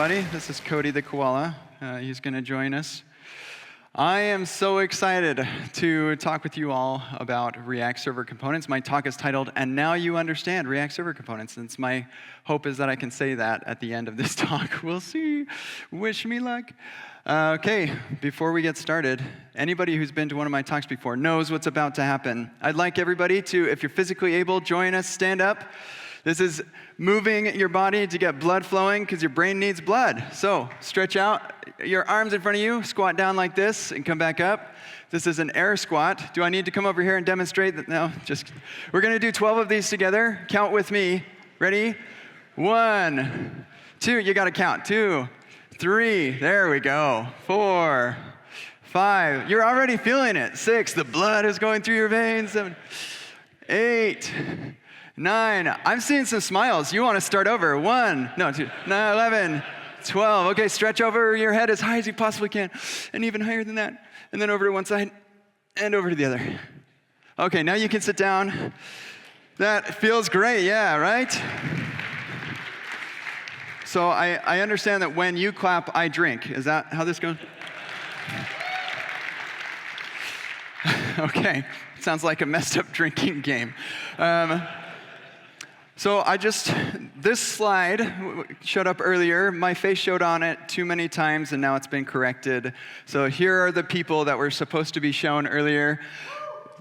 everybody. This is Cody the Koala. He's going to join us. I am so excited to talk with you all about React Server Components. My talk is titled, "And Now You Understand React Server Components." And it's my hope is that I can say that at the end of this talk. We'll see. Wish me luck. Okay, before we get started, anybody who's been to one of my talks before knows what's about to happen. I'd like everybody to, if you're physically able, join us, stand up. This is moving your body to get blood flowing because your brain needs blood. So stretch out your arms in front of you, squat down like this, and come back up. This is an air squat. Do I need to come over here and demonstrate that? No, just, we're going to do 12 of these together. Count with me. Ready? 1, 2, you got to count. 2, 3, there we go. 4, 5, you're already feeling it. 6, the blood is going through your veins. 7, 8, 9, I'm seeing some smiles. You want to start over. 1, no, 2, 9, 11, 12. Okay, stretch over your head as high as you possibly can, and even higher than that. And then over to one side, and over to the other. Okay, now you can sit down. That feels great, yeah, right? So I understand that when you clap, I drink. Is that how this goes? Okay, sounds like a messed up drinking game. So this slide showed up earlier. My face showed on it too many times, and now it's been corrected. So here are the people that were supposed to be shown earlier.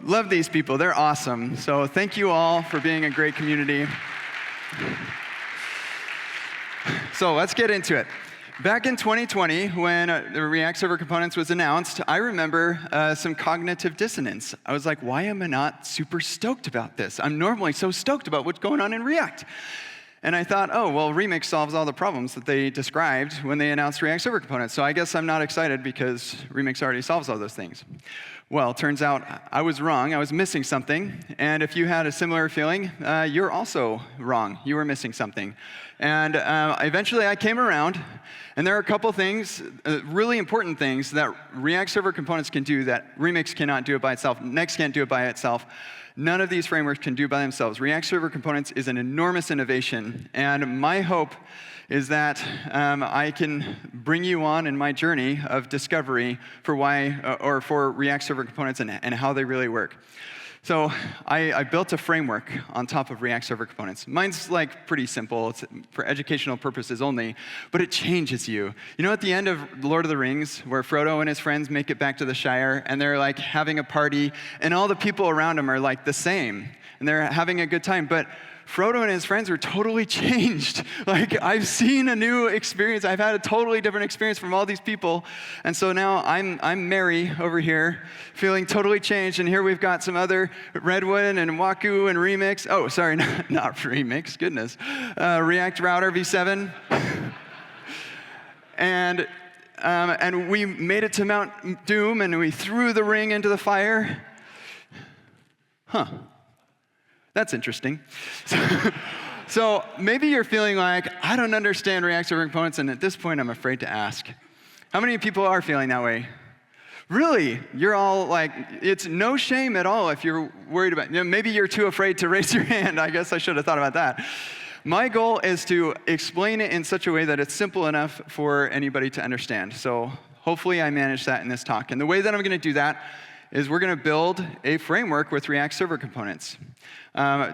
Love these people. They're awesome. So thank you all for being a great community. So let's get into it. Back in 2020, when the React Server Components was announced, I remember some cognitive dissonance. I was like, why am I not super stoked about this? I'm normally so stoked about what's going on in React. And I thought, oh, well, Remix solves all the problems that they described when they announced React Server Components. So I guess I'm not excited because Remix already solves all those things. Well, it turns out I was wrong. I was missing something. And if you had a similar feeling, you're also wrong. You were missing something. And eventually I came around. And there are a couple things, really important things, that React Server Components can do that Remix cannot do it by itself. Next can't do it by itself. None of these frameworks can do by themselves. React Server Components is an enormous innovation. And my hope is that I can bring you on in my journey of discovery for for React Server Components and how they really work. So I built a framework on top of React Server Components. Mine's like pretty simple. It's for educational purposes only, but it changes you. You know at the end of Lord of the Rings, where Frodo and his friends make it back to the Shire, and they're like having a party, and all the people around them are like the same, and they're having a good time, but Frodo and his friends were totally changed. Like, I've seen a new experience. I've had a totally different experience from all these people. And so now I'm Mary over here, feeling totally changed. And here we've got some other Redwood and Waku and Remix. Oh, sorry, not Remix, goodness. React Router v7. And we made it to Mount Doom, and we threw the ring into the fire. Huh. That's interesting. So maybe you're feeling like, I don't understand React Server Components, and at this point, I'm afraid to ask. How many people are feeling that way? Really? You're all like, it's no shame at all if you're worried about, maybe you're too afraid to raise your hand. I guess I should have thought about that. My goal is to explain it in such a way that it's simple enough for anybody to understand. So hopefully I managed that in this talk. And the way that I'm going to do that is we're going to build a framework with React Server Components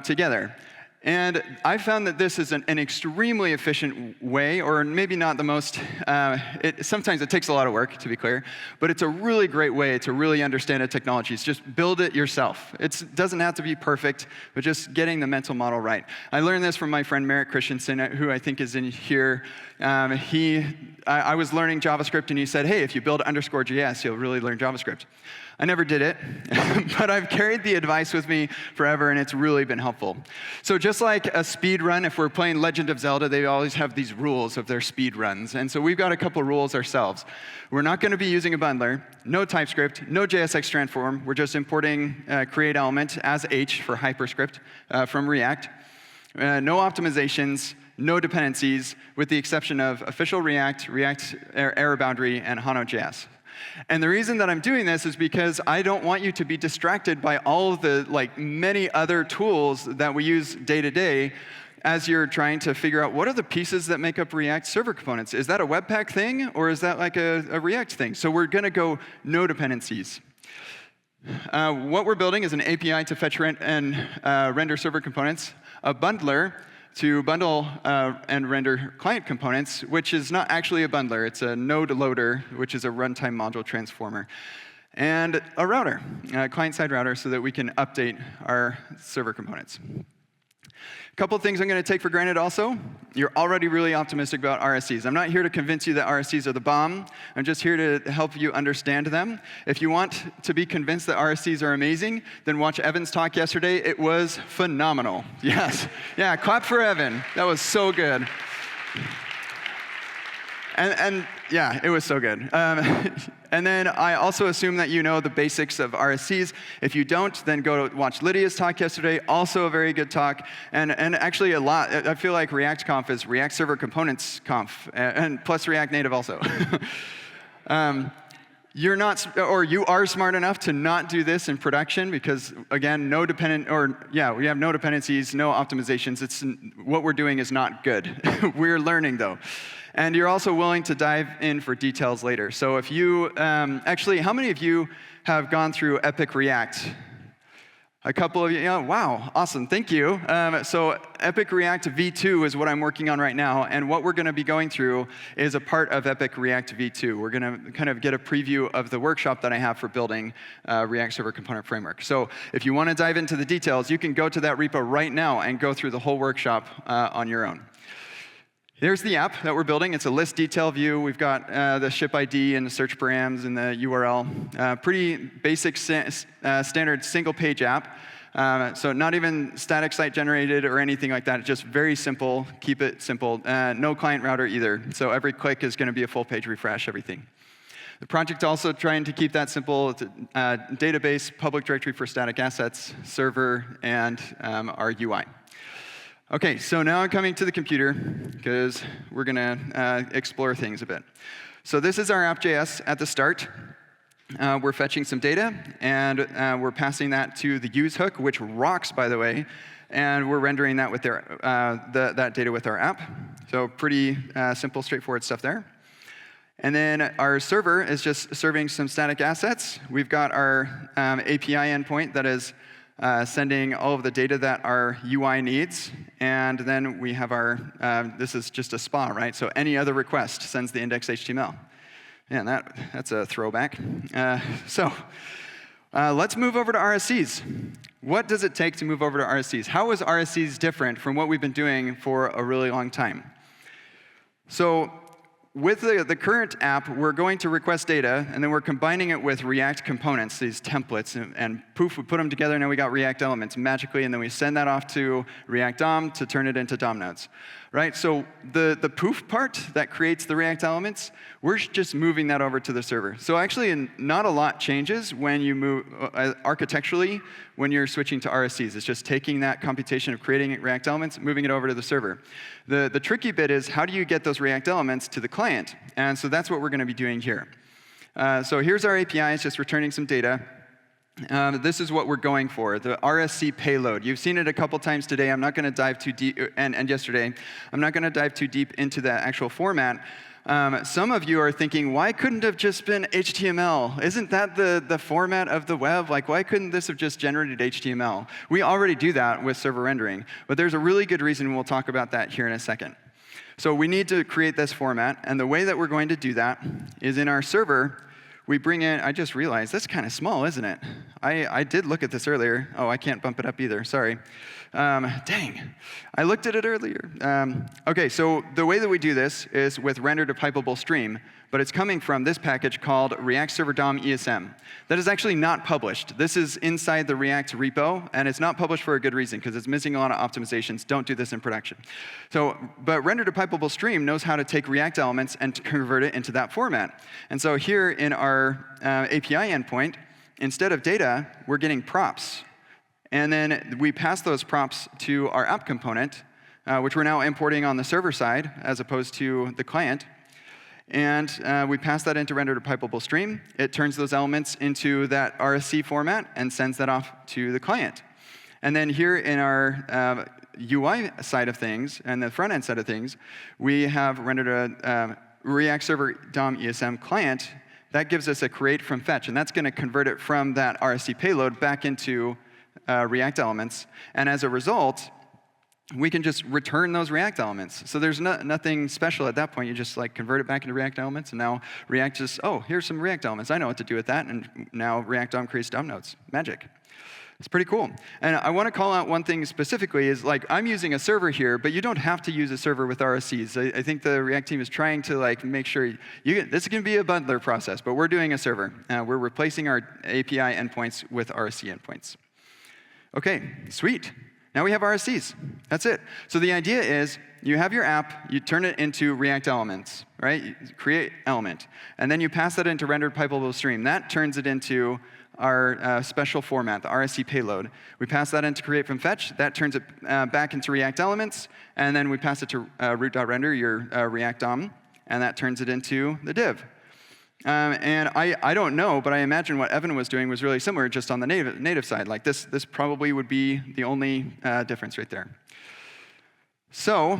together. And I found that this is an extremely efficient way, or maybe not the most, sometimes it takes a lot of work, to be clear, but it's a really great way to really understand a technology. It's just build it yourself. It doesn't have to be perfect, but just getting the mental model right. I learned this from my friend Merritt Christensen, who I think is in here. I was learning JavaScript, and he said, hey, if you build _JS, you'll really learn JavaScript. I never did it, but I've carried the advice with me forever, and it's really been helpful. So just like a speed run, if we're playing Legend of Zelda, they always have these rules of their speed runs. And so we've got a couple rules ourselves. We're not going to be using a bundler, no TypeScript, no JSX transform. We're just importing create element as H for hyperscript from React. No optimizations, no dependencies, with the exception of official React, React error boundary, and Hano.js. And the reason that I'm doing this is because I don't want you to be distracted by all of the many other tools that we use day to day as you're trying to figure out what are the pieces that make up React server components. Is that a Webpack thing, or is that like a React thing? So we're going to go no dependencies. What we're building is an API to fetch and render server components, a bundler to bundle and render client components, which is not actually a bundler. It's a node loader, which is a runtime module transformer, and a router, a client-side router, so that we can update our server components. A couple of things I'm going to take for granted also. You're already really optimistic about RSCs. I'm not here to convince you that RSCs are the bomb. I'm just here to help you understand them. If you want to be convinced that RSCs are amazing, then watch Evan's talk yesterday. It was phenomenal. Yes. Yeah, clap for Evan. That was so good. And yeah, it was so good. And then I also assume that you know the basics of RSCs. If you don't, then go watch Lydia's talk yesterday, also a very good talk. And actually a lot, I feel like ReactConf is React Server Components Conf, and plus React Native also. You're not, or you are smart enough to not do this in production because, again, we have no dependencies, no optimizations. What we're doing is not good. We're learning, though. And you're also willing to dive in for details later. So if you, actually, how many of you have gone through EpicReact? A couple of you, wow, awesome, thank you. So EpicReact v2 is what I'm working on right now, and what we're going to be going through is a part of EpicReact v2. We're going to kind of get a preview of the workshop that I have for building React Server Component Framework. So if you want to dive into the details, you can go to that repo right now and go through the whole workshop on your own. Here's the app that we're building. It's a list detail view. We've got the ship ID and the search params and the URL. Pretty basic standard single-page app. So not even static site generated or anything like that. Just very simple. Keep it simple. No client router either. So every click is going to be a full-page refresh, everything. The project also trying to keep that simple. It's a database, public directory for static assets, server, and our UI. OK, so now I'm coming to the computer, because we're going to explore things a bit. So this is our app.js at the start. We're fetching some data, and we're passing that to the use hook, which rocks, by the way. And we're rendering that with that data with our app. So pretty simple, straightforward stuff there. And then our server is just serving some static assets. We've got our API endpoint that is sending all of the data that our UI needs. And then we have our, this is just a SPA, right? So any other request sends the index HTML. Man, that's a throwback. Let's move over to RSCs. What does it take to move over to RSCs? How is RSCs different from what we've been doing for a really long time? So with the current app, we're going to request data, and then we're combining it with React components, these templates, and poof, we put them together, and now we got React elements magically, and then we send that off to React DOM to turn it into DOM nodes. Right? So the poof part that creates the React elements, we're just moving that over to the server. So actually, not a lot changes when you move architecturally when you're switching to RSCs. It's just taking that computation of creating React elements, moving it over to the server. The tricky bit is how do you get those React elements to the client? And so that's what we're going to be doing here. So here's our API. It's just returning some data. This is what we're going for, the RSC payload. You've seen it a couple times today. I'm not going to dive too deep, and yesterday. I'm not going to dive too deep into the actual format. Some of you are thinking, why couldn't it have just been HTML? Isn't that the format of the web? Like, why couldn't this have just generated HTML? We already do that with server rendering, but there's a really good reason. We'll talk about that here in a second. So we need to create this format, and the way that we're going to do that is in our server. We bring in, I just realized, that's kind of small, isn't it? I did look at this earlier. Oh, I can't bump it up either, sorry. Dang, I looked at it earlier. OK, so the way that we do this is with render to pipeable stream, but it's coming from this package called React Server DOM ESM. That is actually not published. This is inside the React repo, and it's not published for a good reason, because it's missing a lot of optimizations. Don't do this in production. But render to pipeable stream knows how to take React elements and to convert it into that format. And so here in our API endpoint, instead of data, we're getting props. And then we pass those props to our app component, which we're now importing on the server side as opposed to the client. And we pass that into render to pipeable stream. It turns those elements into that RSC format and sends that off to the client. And then here in our UI side of things and the front-end side of things, we have rendered a React Server DOM ESM client. That gives us a create from fetch, and that's going to convert it from that RSC payload back into React elements. And as a result, we can just return those React elements. So there's nothing special at that point. You just like convert it back into React elements, and now React just, oh, here's some React elements. I know what to do with that, and now React DOM creates DOM nodes. Magic. It's pretty cool. And I want to call out one thing specifically is like I'm using a server here, but you don't have to use a server with RSCs. I think the React team is trying to like make sure this can be a bundler process, but we're doing a server. We're replacing our API endpoints with RSC endpoints. Okay, sweet. Now we have RSCs. That's it. So the idea is you have your app, you turn it into React elements, right? You create element. And then you pass that into rendered pipeable stream. That turns it into our special format, the RSC payload. We pass that into create from fetch. That turns it back into React elements. And then we pass it to root.render, your React DOM. And that turns it into the div. And I don't know, but I imagine what Evan was doing was really similar, just on the native side. Like this probably would be the only difference right there. So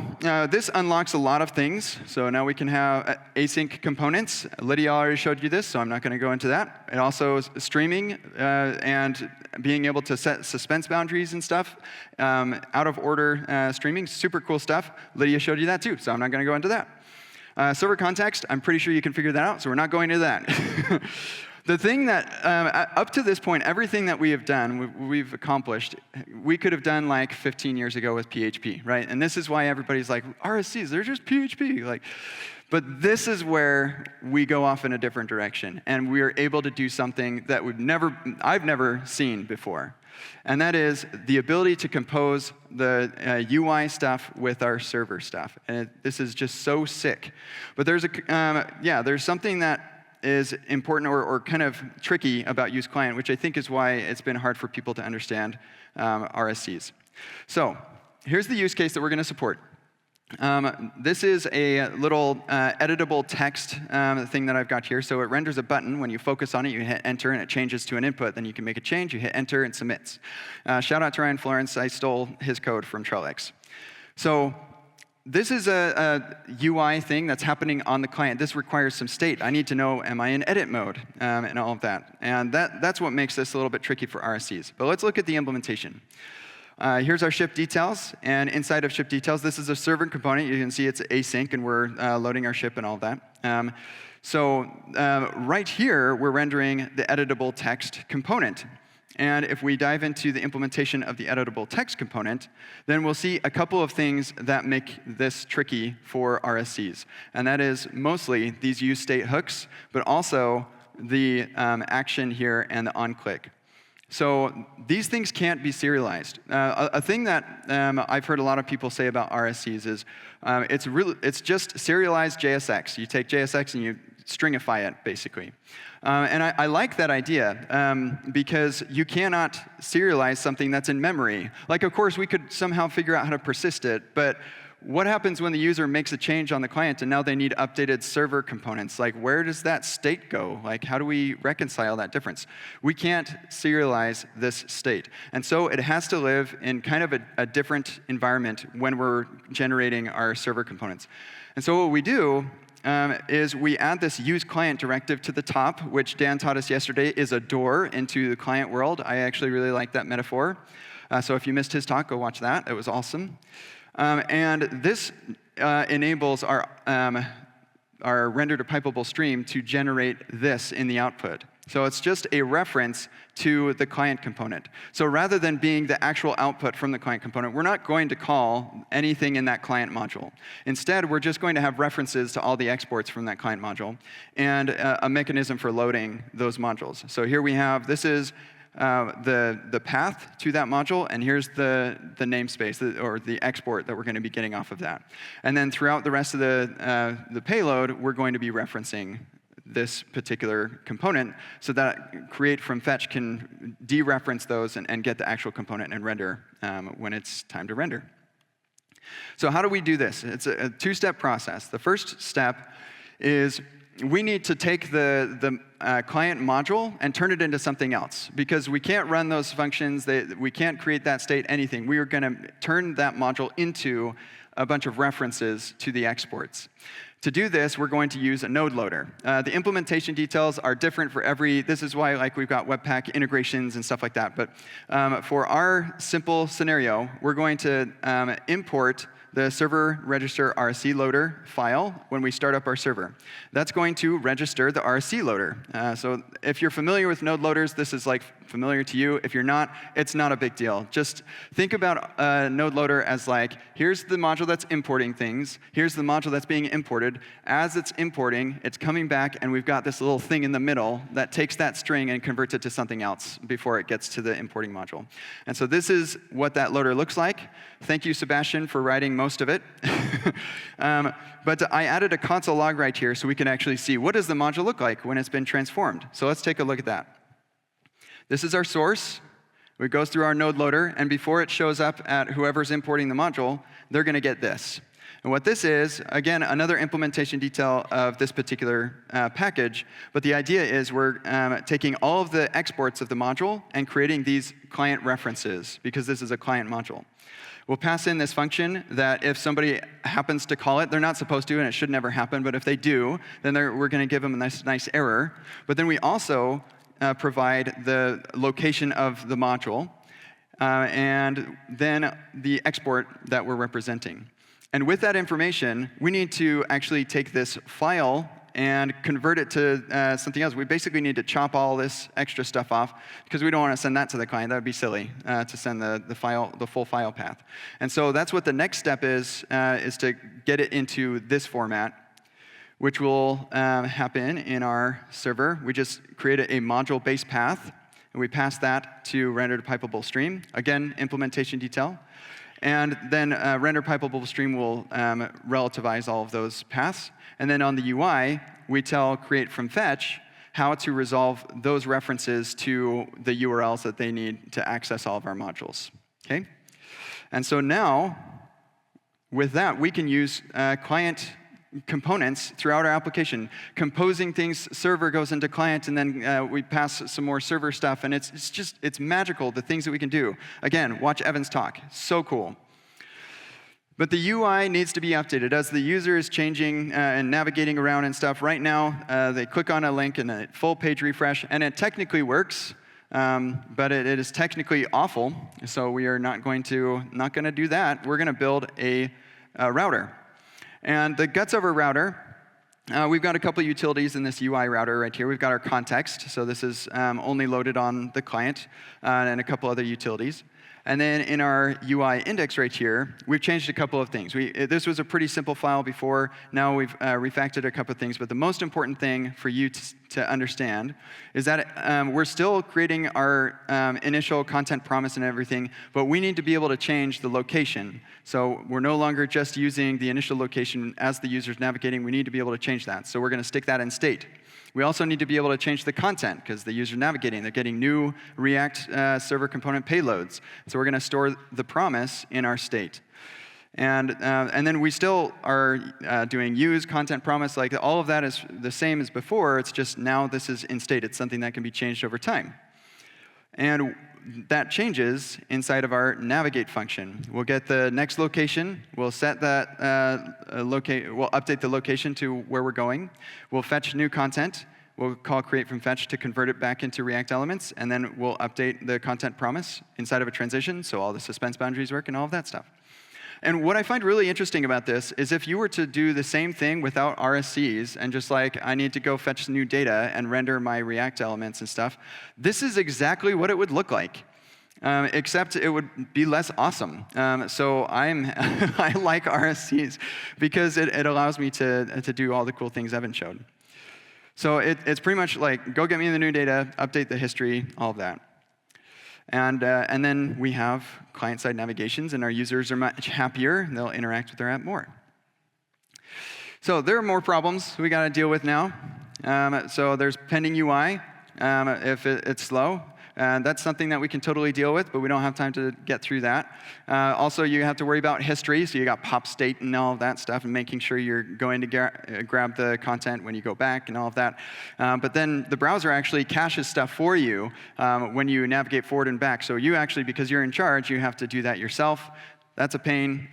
this unlocks a lot of things. So now we can have async components. Lydia already showed you this, so I'm not going to go into that. It also is streaming and being able to set suspense boundaries and stuff. Out of order streaming, super cool stuff. Lydia showed you that too, so I'm not going to go into that. Server context, I'm pretty sure you can figure that out, so we're not going into that. The thing that, up to this point, everything that we have done, we've accomplished, we could have done like 15 years ago with PHP, right? And this is why everybody's like, RSCs, they're just PHP. Like, but this is where we go off in a different direction, and we are able to do something that I've never seen before. And that is the ability to compose the UI stuff with our server stuff. And this is just so sick. But there's there's something that is important or kind of tricky about use client, which I think is why it's been hard for people to understand RSCs. So here's the use case that we're going to support. This is a little editable text thing that I've got here. So it renders a button. When you focus on it, you hit enter, and it changes to an input. Then you can make a change. You hit enter, and submits. Shout out to Ryan Florence. I stole his code from Trellix. So this is a UI thing that's happening on the client. This requires some state. I need to know, am I in edit mode, and all of that. And that's what makes this a little bit tricky for RSCs. But let's look at the implementation. Here's our ship details, and inside of ship details, this is a server component. You can see it's async, and we're loading our ship and all that. Right here, we're rendering the editable text component. And if we dive into the implementation of the editable text component, then we'll see a couple of things that make this tricky for RSCs. And that is mostly these use state hooks, but also the action here and the on-click. So these things can't be serialized. A thing that I've heard a lot of people say about RSCs is it's just serialized JSX. You take JSX and you stringify it, basically. And I like that idea because you cannot serialize something that's in memory. Like, of course, we could somehow figure out how to persist it, but what happens when the user makes a change on the client and now they need updated server components? Like, where does that state go? Like, how do we reconcile that difference? We can't serialize this state. And so it has to live in kind of a different environment when we're generating our server components. And so what we do is we add this use client directive to the top, which Dan taught us yesterday is a door into the client world. I actually really like that metaphor. So if you missed his talk, go watch that. It was awesome. And this enables our render to pipeable stream to generate this in the output. So it's just a reference to the client component. So rather than being the actual output from the client component, we're not going to call anything in that client module. Instead, we're just going to have references to all the exports from that client module and a mechanism for loading those modules. So here we have, this is the path to that module, and here's the namespace or the export that we're going to be getting off of that. And then throughout the rest of the payload, we're going to be referencing this particular component so that create from fetch can dereference those and get the actual component and render when it's time to render. So how do we do this? It's a two-step process. The first step is we need to take the client module and turn it into something else. Because we can't run those functions, we can't create that state, anything. We are going to turn that module into a bunch of references to the exports. To do this, we're going to use a node loader. The implementation details are different for every, this is why we've got Webpack integrations and stuff like that. But for our simple scenario, we're going to import the server register RSC loader file when we start up our server. That's going to register the RSC loader. So if you're familiar with node loaders, this is like familiar to you. If you're not, it's not a big deal. Just think about a node loader as like, here's the module that's importing things. Here's the module that's being imported. As it's importing, it's coming back, and we've got this little thing in the middle that takes that string and converts it to something else before it gets to the importing module. And so this is what that loader looks like. Thank you, Sebastian, for writing most of it. But I added a console log right here so we can actually see what does the module look like when it's been transformed. So let's take a look at that. This is our source. It goes through our node loader, and before it shows up at whoever's importing the module, they're going to get this. And what this is, again, another implementation detail of this particular package, but the idea is we're taking all of the exports of the module and creating these client references, because this is a client module. We'll pass in this function that if somebody happens to call it, they're not supposed to, and it should never happen, but if they do, then we're going to give them a nice error. But then we also provide the location of the module, and then the export that we're representing. And with that information, we need to actually take this file and convert it to something else. We basically need to chop all this extra stuff off, because we don't want to send that to the client. That would be silly to send the full file path. And so that's what the next step is to get it into this format, which will happen in our server. We just create a module-based path, and we pass that to rendered pipable stream. Again, implementation detail. And then rendered pipable stream will relativize all of those paths. And then on the UI, we tell create from fetch how to resolve those references to the URLs that they need to access all of our modules. Okay? And so now, with that, we can use client components throughout our application. Composing things, server goes into client, and then we pass some more server stuff, and it's magical, the things that we can do. Again, watch Evan's talk. So cool. But the UI needs to be updated. As the user is changing and navigating around and stuff, right now, they click on a link and a full page refresh, and it technically works, but it is technically awful, so we are not going to do that. We're going to build a router. And the guts of our router, we've got a couple utilities in this UI router right here. We've got our context, so this is only loaded on the client, and a couple other utilities. And then in our UI index right here, we've changed a couple of things. This was a pretty simple file before. Now we've refactored a couple of things. But the most important thing for you to understand is that we're still creating our initial content promise and everything, but we need to be able to change the location. So we're no longer just using the initial location as the user's navigating. We need to be able to change that. So we're going to stick that in state. We also need to be able to change the content, because the user navigating, they're getting new React server component payloads. So we're going to store the promise in our state. And then we still are doing use, content promise, like all of that is the same as before. It's just now this is in state. It's something that can be changed over time. And that changes inside of our navigate function. We'll get the next location. We'll set that we'll update the location to where we're going. We'll fetch new content. We'll call create from fetch to convert it back into React elements, and then we'll update the content promise inside of a transition, so all the suspense boundaries work and all of that stuff. And what I find really interesting about this is if you were to do the same thing without RSCs and just like, I need to go fetch new data and render my React elements and stuff, this is exactly what it would look like, except it would be less awesome. So I like RSCs because it allows me to do all the cool things Evan showed. So it's pretty much like, go get me the new data, update the history, all of that. And then we have client-side navigations, and our users are much happier, and they'll interact with their app more. So there are more problems we got to deal with now. So there's pending UI if it's slow. That's something that we can totally deal with, but we don't have time to get through that. Also, you have to worry about history, so you got pop state and all of that stuff, and making sure you're going to grab the content when you go back and all of that. But then the browser actually caches stuff for you when you navigate forward and back. So you actually, because you're in charge, you have to do that yourself. That's a pain.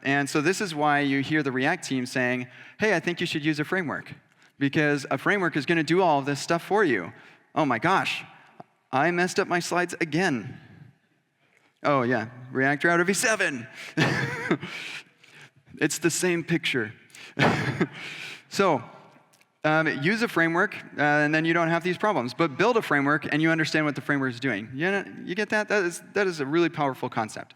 And so this is why you hear the React team saying, hey, I think you should use a framework, because a framework is going to do all of this stuff for you. Oh my gosh, I messed up my slides again. Oh yeah, React Router v7. It's the same picture. So use a framework, and then you don't have these problems. But build a framework, and you understand what the framework is doing. You get that? That is a really powerful concept.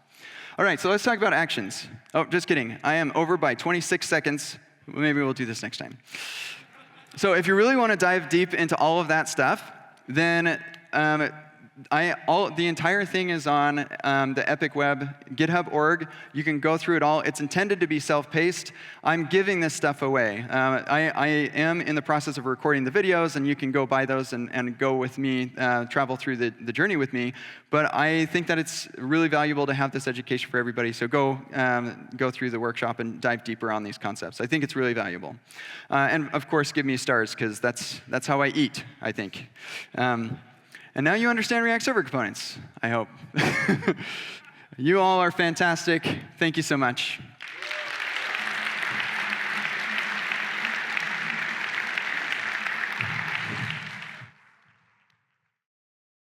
All right, so let's talk about actions. Oh, just kidding. I am over by 26 seconds. Maybe we'll do this next time. So if you really want to dive deep into all of that stuff, then the entire thing is on the EpicWeb GitHub org. You can go through it all. It's intended to be self-paced. I'm giving this stuff away. I am in the process of recording the videos, and you can go buy those and go with me, travel through the journey with me. But I think that it's really valuable to have this education for everybody. So go through the workshop and dive deeper on these concepts. I think it's really valuable. And of course, give me stars, because that's how I eat, I think. And now you understand React Server components, I hope. You all are fantastic. Thank you so much.